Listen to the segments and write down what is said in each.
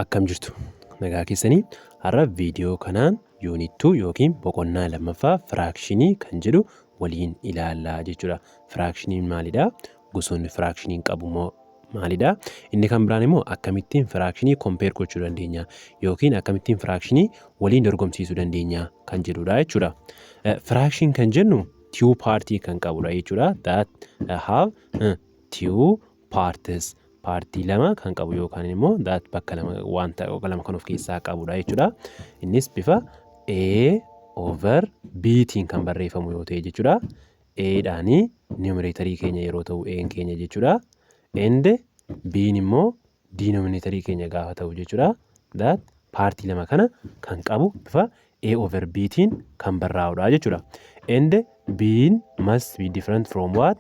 Akkam jirtu nagaa keessanii har'a viidiyoo kanaan yuunit 2 yookiin boqonnaa lammaffaa firaakshinii kan jedhu waliin ilaallaa jechuudha. Firaakshiiniin maalidha? Gosoonni firaakshinii qabu moo maalidha? Inni kan biraan immoo akkamittiin firaakshinii kompeer gochuu dandeenya yookiin akkamittiin firaakshinii waliin dorgomsiisuu dandeenya kan jedhudha jechuudha. Firaakshin kan jennu two partii kan qabudha jechuudha. That have two parties. Paartii lama kan qabu yookaan immoo that bakka lama wanta lama kan of keessaa qabudha jechuudha. Innis bifa A over B tiin kan barreeffamu yoo ta'e jechuudha. A dhaani numeraatorii keenya yeroo ta'u A keenya jechuudha. And B'n immoo denominaatorii keenya gaafa ta'u jechuudha. That paartii lama kana kan qabu bifa A over B tiin kan barraa'udha jechuudha. And B'n must be different from what?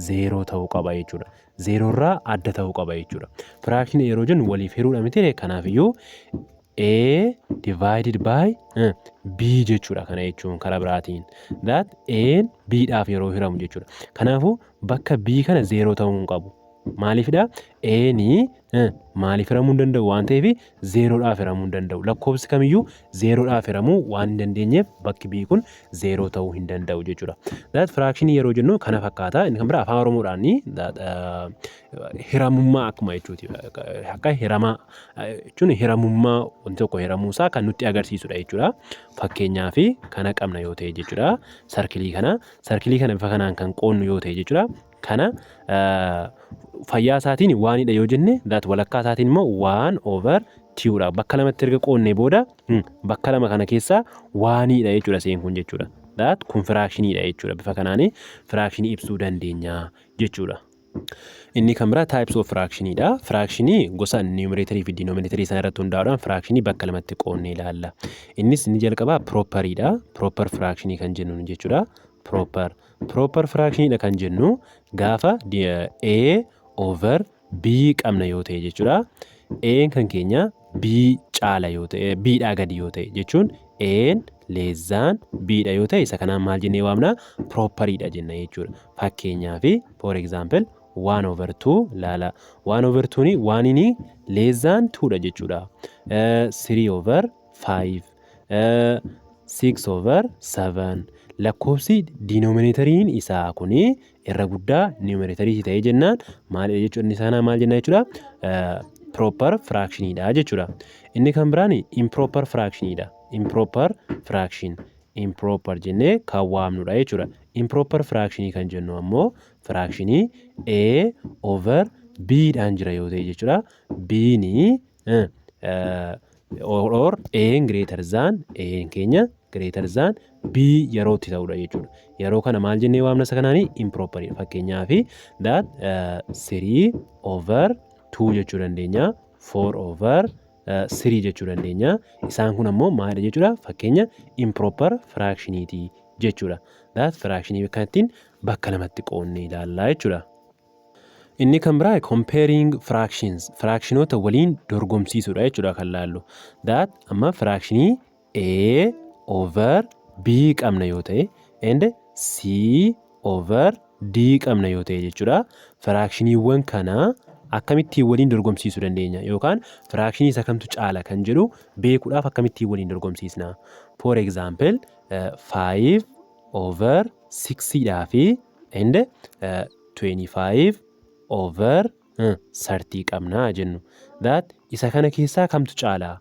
Zero ta'uu qaba jechuudha. Zero irraa adda ta'uu qaba jechuudha. Firaakshinii yeroo jennu waliif hiruudha miti kanaafiyyuu A divided by B jechuudha kana jechuun karaa biraatiin. That A B dhaaf yeroo hiramu jechuudha. Kanaafuu bakka B kana zero ta'uu hin qabu. Maaliifidha? A ni maaliif hiramuu hin danda'u waan ta'eef zero dhaaf hiramuu hin danda'u. Lakkoofsi kamiyyuu zero dhaaf hiramuu waan hin dandeenyeef bakki B kun zero ta'uu hin danda'u jechuudha. That firaakshinii yeroo jennu kana fakkaata. Inni kan biraa afaan Oromoodhaan hiramummaa akkuma jechuuti. Akka hiramaa jechuun hiramummaa wanti tokko hiramuusaa kan nutti agarsiisudha jechuudha. Fakkeenyaaf kana qabna yoo ta'e jechuudha. Sarkilii kana bifa kanaan kan qoonnu yoo ta'e jechuudha. Kana fayyaa isaatiin waanidha yoo jenne that walakkaa isaatiin immoo 1 over 2 dha. Bakka lamatti erga qoonnee booda bakka lama kana keessaa waanidha jechuudha seen kun jechuudha. That kun firaakshinidha jechuudha. Bifa kanaan firaakshinii ibsuu dandeenya jechuudha. Inni kan biraa types of firaakshinidha. Firaakshinii gosa numeraatorii fi denominaatorii sana irratti hundaa'uudhaan firaakshinii bakka lamatti qoonnee ilaalla. Innis inni jalqabaa properidha. Proper firaakshinii kan jennu jechuudha. Proper firaakshinidha kan jennu gaafa A over B qabna yoo ta'e jechuudha. A kan keenya B caala yoo ta'e B dhaa gadi yoo ta'e jechuun A less than B dha yoo ta'e isa kanaan maal jennee waamna? Properidha jenna jechuudha. Fakkeenyaaf for example 1 over 2 laala. 1 over 2 ni 1 ni less than 2 dha jechuudha. 3 over 5 6 over 7 lakkoofsi denominatoriin isaa kuni irra guddaa numeraatorii ta'ee jennaan maal jechuudha sana maal jenna jechuudha proper fractionidha jechuudha. Inni kan biraan improper fractionidha. Improper fraction improper jennee kan waamnudha jechuudha. Improper fractionii kan jennu ammoo fractionii A over B dhaan jira yoo ta'e jechuudha. B ni or A greater than A keenya greater than B yerootti ta'udha jechuudha. Yeroo kana maal jennee waamna isa kanaanii improper. Fakkeenyaaf that 3 over 2 jechuu dandeenya. 4 over 3 jechuu dandeenya. Isaan kun ammoo maalidha jechuudha? Fakkeenya improper fractioniiti jechuudha. That fractionii kanattiin bakka lamatti qoonnee ilaallaa jechuudha. Inni kan biraa comparing fractions. Fractionoota waliin dorgomsiisuudha jechuudha kan laallu. That amma fractionii A over B qabna yoo ta'e and C over D qabna yoo ta'e jechuudha. Firaakshiniiwwan kana akkamittiin waliin dorgomsiisuu dandeenya yookaan firaakshinii isa kamtu caala kan jedhu beekuudhaaf akkamittiin waliin dorgomsiisna. For example 5 over 6 dhaa fi and 25 over 30 qabna jennu. That isa kana keessaa kamtu caala?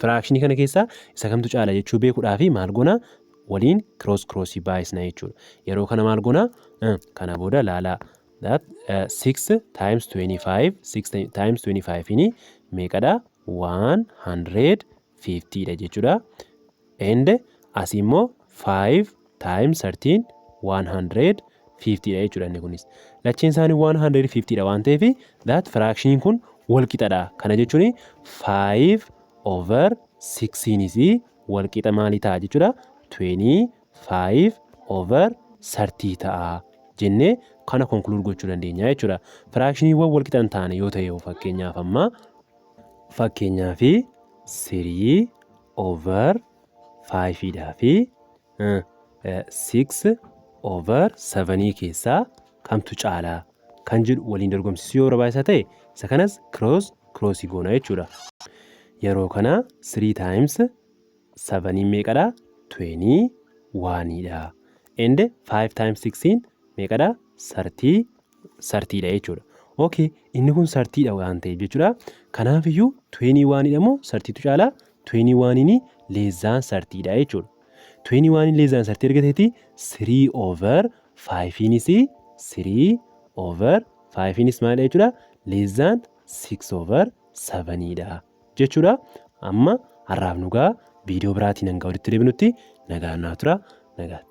Firaakshinii kana keessaa isa kamtu caala jechuu beekuudhaaf maal goona? Waliin cross baay'isna jechuudha. Yeroo kana maal goona? Kana booda laala. That 6 times 25 6 times 25 ni meeqadha? 150 dha jechuudha. And as immoo 5 times 13 150 dha jechuudha inni kunis. Lachiin isaanii 150 dha waan ta'eef that fractioniin kun wal qixadha. Kana jechuun 5 over 16 is wal qixa maalii ta'a jechuudha? 25 over 30 ta'a jennee kana konkuluud gochuu dandeenya jechuudha. Firaakshiniiwwan wal qixan ta'an yoo ta'e fakkeenyaaf amma fakkeenyaaf 3 over 5 dhaa fi 6 over 7 keessaa kamtu caalaa kan jedhu waliin dorgomsiisuu yoo barbaachisaa ta'e isa kanas cross goona jechuudha. yeroo kana 3 times 7 meeqadha? 21 dha. And 5 times 16 meeqadha? 30 dha jechuudha. Okay, inni kun 30 dha waan ta'eef jechuudha. Kanaaf iyyuu 21 dha moo 30tu caalaa? 21 less than 30 dha jechuudha. 21 less than 30 argateeti 3 over 5 inis 3 over 5 inis maal jechuudha? Less than 6 over 7 dha jechuudha. Amma har'aaf nugaa viidiyoo biraatiin hanga walitti deebinutti nagaan naa tura. Nagaa.